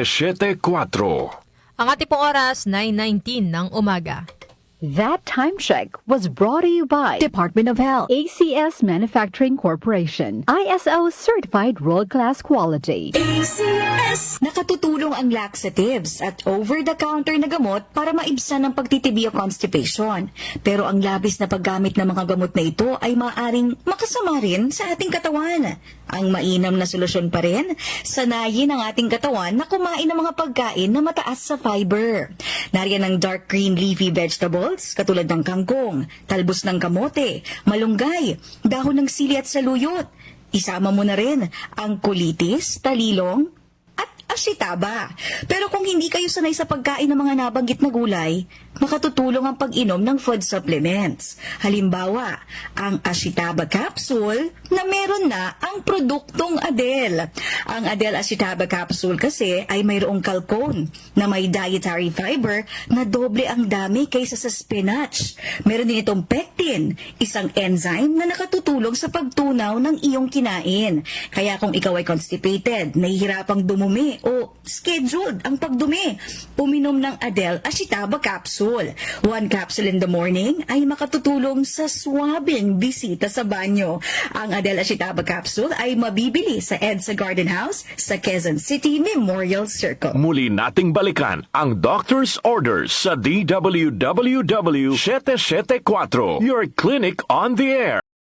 774. Ang ating pong oras, 9:19 ng umaga. That time check was brought to you by Department of Health, ACS Manufacturing Corporation, ISO certified world-class quality. ACS. Nakatutulong ang laxatives at over-the-counter na gamot para maibsan ang pagtitibi o constipation. Pero ang labis na paggamit ng mga gamot na ito ay maaaring makasama rin sa ating katawan. Ang mainam na solusyon pa rin, sanayin ang ating katawan na kumain ng mga pagkain na mataas sa fiber. Nariyan ang dark green leafy vegetables, katulad ng kangkong, talbos ng kamote, malunggay, dahon ng sili at saluyot. Isama mo na rin ang kulitis, talilong, at asitaba. Pero kung hindi kayo sanay sa pagkain ng mga nabanggit na gulay, makatutulong ang pag-inom ng food supplements. Halimbawa, ang Ashitaba capsule na meron na ang produktong Adele. Ang Adele Ashitaba capsule kasi ay mayroong kalkon na may dietary fiber na doble ang dami kaysa sa spinach. Meron din itong pectin, isang enzyme na nakatutulong sa pagtunaw ng iyong kinain. Kaya kung ikaw ay constipated, nahihirapang dumumi o scheduled ang pagdumi, uminom ng Adele Ashitaba capsule. 1 capsule in the morning ay makatutulong sa swabing bisita sa banyo. Ang Adele Ashitaba capsule ay mabibili sa EDSA Garden House sa Quezon City Memorial Circle. Muli nating balikan ang doctor's orders sa DWWW 774, your clinic on the air.